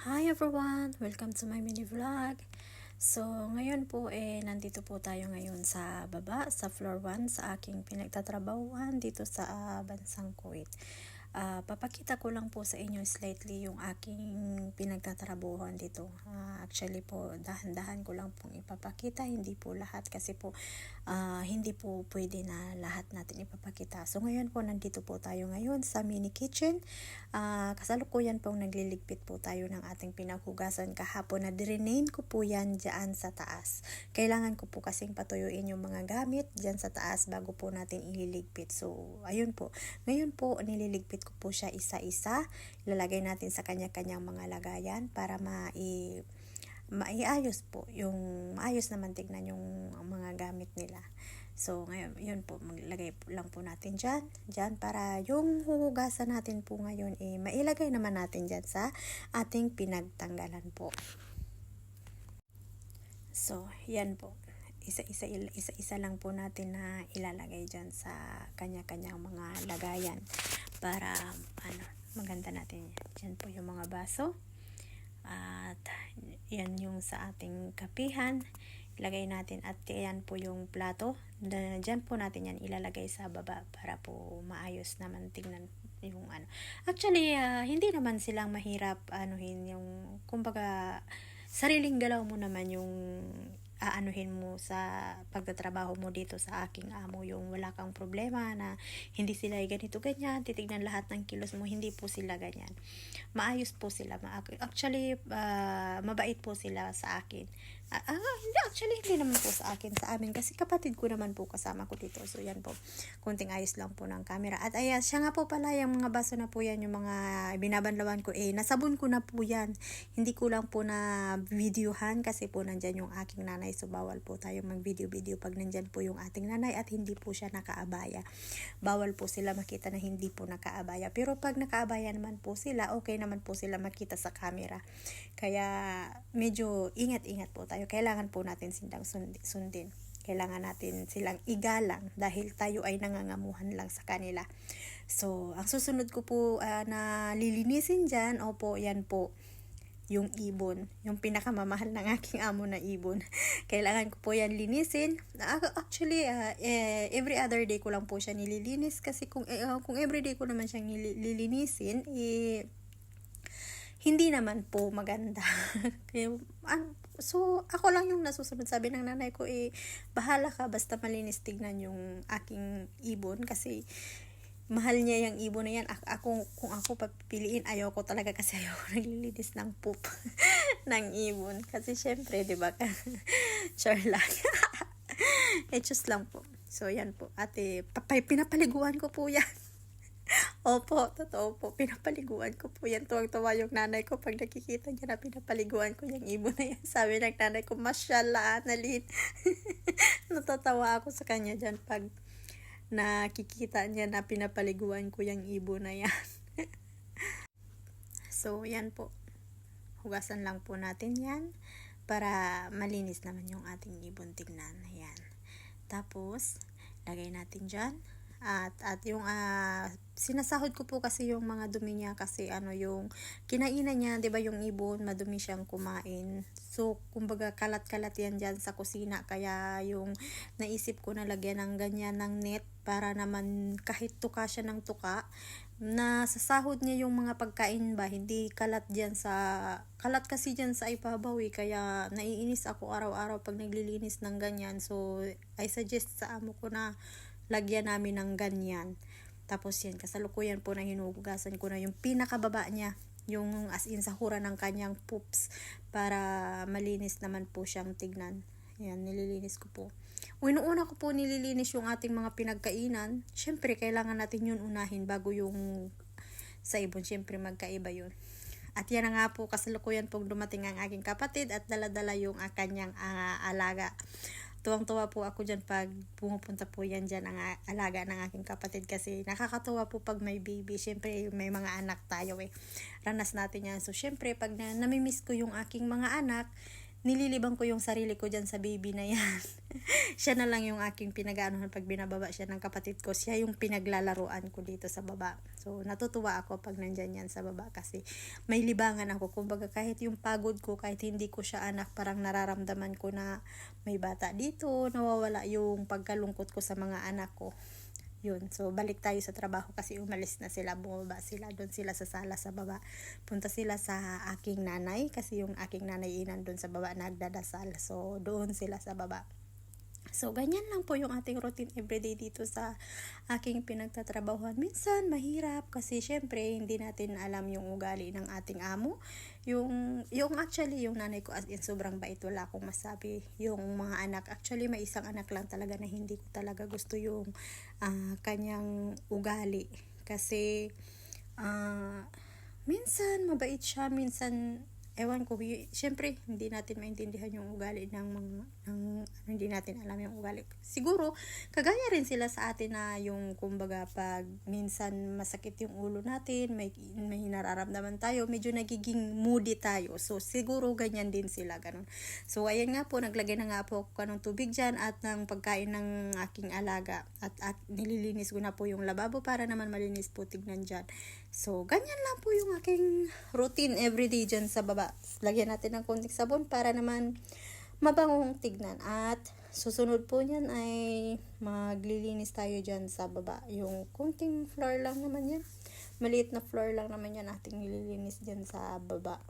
Hi everyone! Welcome to my mini vlog. So, ngayon po nandito po tayo ngayon sa baba, sa floor 1 sa aking pinagtatrabahuhan dito sa bansang Kuwait. Papakita ko lang po sa inyo slightly yung aking pinagtatrabahuhan dito. Actually po, dahan-dahan ko lang pong ipapakita, hindi po lahat kasi po hindi po pwede na lahat natin ipapakita. So ngayon po, nandito po tayo ngayon sa mini kitchen. Kasalukuyan pong nagliligpit po tayo ng ating pinaghugasan kahapon na direnain ko po yan dyan sa taas. Kailangan ko po kasing patuyuin yung mga gamit dyan sa taas bago po natin ililigpit. So ayun po, ngayon po nililigpit ko po siya isa-isa. Ilalagay natin sa kanya-kanyang mga lagayan para maiayos po, yung maayos naman tignan yung mga gamit nila. So ngayon, yun po, maglagay lang po natin dyan para yung huhugasan natin po ngayon mailagay naman natin dyan sa ating pinagtanggalan po. So yan po, isa-isa lang po natin na ilalagay dyan sa kanya-kanyang mga lagayan para maganda natin. Dyan po yung mga baso at yan yung sa ating kapihan, ilagay natin, at yan po yung plato. Dyan po natin yan ilalagay sa baba para po maayos naman tingnan yung Actually, hindi naman silang mahirap yung kumbaga sariling galaw mo naman yung aanuhin mo sa pagtatrabaho mo dito sa aking amo, yung wala kang problema na hindi sila ganito ganyan, titignan lahat ng kilos mo, hindi po sila ganyan. Maayos po sila. Actually, mabait po sila sa akin. Hindi naman po sa akin, sa amin, kasi kapatid ko naman po kasama ko dito. So yan po, kunting ayos lang po ng camera. At ayan, siya nga po pala, yung mga baso na po yan, yung mga binabanlawan ko, nasabon ko na po yan. Hindi ko lang po na videohan kasi po nandyan yung aking nanay. So bawal po tayo mag video pag nandyan po yung ating nanay at hindi po siya nakaabaya. Bawal po sila makita na hindi po nakaabaya. Pero pag nakaabaya naman po sila, okay naman po sila makita sa camera. Kaya medyo ingat-ingat po tayo. Kailangan po natin silang sundin. Kailangan natin silang igalang dahil tayo ay nangangamuhan lang sa kanila. So, ang susunod ko po na lilinisin dyan, opo, yan po, yung ibon. Yung pinakamamahal ng aking amo na ibon. Kailangan ko po yan linisin. Actually, every other day ko lang po siya nililinis kasi kung every day ko naman siyang nililinisin, hindi naman po maganda. So, ako lang yung nasusunod. Sabi ng nanay ko, bahala ka, basta malinis tignan yung aking ibon. Kasi, mahal niya yung ibon na yan. Kung ako papipiliin, ayoko talaga kasi ayoko naglilinis ng poop ng ibon. Kasi, syempre, di ba? Char lang. Just lang po. So, yan po. Ate, pinapaliguan ko po yan. Opo, totoo po. Pinapaliguan ko po yan. Tuwang-tuwa yung nanay ko pag nakikita niya na pinapaliguan ko yung ibon na yan. Sabi ng nanay ko, Mashallah, Annalyn. Natatawa ako sa kanya dyan pag nakikita niya na pinapaliguan ko yung ibon na yan. So, yan po. Hugasan lang po natin yan para malinis naman yung ating ibon tignan. Yan. Tapos, lagay natin dyan. At yung sinasahod ko po kasi yung mga dumi niya kasi yung kinainan niya, 'di ba, yung ibon madumi siyang kumain. So kumbaga kalat-kalat yan diyan sa kusina, kaya yung naisip ko na lagyan ng ganyan ng net para naman kahit tuka siya ng tuka na sasahod niya yung mga pagkain ba, hindi kalat kalat kasi diyan sa ibabaw kaya naiinis ako araw-araw pag naglilinis ng ganyan. So I suggest sa amo ko na lagyan namin ng ganyan. Tapos yan, kasalukuyan po na hinuhugasan ko na yung pinakababa niya, yung as in sahura ng kanyang poops, para malinis naman po siyang tignan. Yan, nililinis ko po. Una ko po nililinis yung ating mga pinagkainan. Syempre, kailangan natin yun unahin bago yung sa ibon. Syempre, magkaiba yun. At yan na nga po, kasalukuyan pong dumating ang aking kapatid at dala-dala yung kanyang alaga. Tuwang-tuwa po ako dyan pag pumupunta po yan dyan ang alaga ng aking kapatid kasi nakakatuwa po pag may baby. Siyempre may mga anak tayo Ranas natin yan. So syempre pag namimiss ko yung aking mga anak, nililibang ko yung sarili ko dyan sa baby na yan. Siya na lang yung aking pinag-aanohan pag binababa siya ng kapatid ko. Siya yung pinaglalaruan ko dito sa baba. So, natutuwa ako pag nandyan yan sa baba kasi may libangan ako. Kumbaga, kahit yung pagod ko, kahit hindi ko siya anak, parang nararamdaman ko na may bata dito, nawawala yung pagkalungkot ko sa mga anak ko. Yun, so balik tayo sa trabaho kasi umalis na sila, bumaba sila, doon sila sa sala sa baba. Punta sila sa aking nanay kasi yung aking nanay inan doon sa baba nagdadasal. So doon sila sa baba. So, ganyan lang po yung ating routine everyday dito sa aking pinagtatrabahuhan. Minsan, mahirap kasi syempre, hindi natin alam yung ugali ng ating amo. Yung actually, yung nanay ko as in sobrang bait, wala akong masabi. Yung mga anak, actually may isang anak lang talaga na hindi ko talaga gusto yung kanyang ugali. Kasi, minsan mabait siya, minsan ewan ko, syempre hindi natin maintindihan yung ugali hindi natin alam yung ugali. Siguro kagaya rin sila sa atin na yung kumbaga pag minsan masakit yung ulo natin, may nararamdaman tayo, medyo nagiging moody tayo. So siguro ganyan din sila, ganun. So ayan nga po, naglagay na nga po ako ng tubig dyan at ng pagkain ng aking alaga at nililinis ko na po yung lababo para naman malinis po tignan dyan. So ganyan lang po yung aking routine everyday dyan sa baba. Lagyan natin ng konting sabon para naman mabangong tignan. At susunod po niyan ay maglilinis tayo dyan sa baba. Yung konting floor lang naman yan. Maliit na floor lang naman yan ating nililinis dyan sa baba.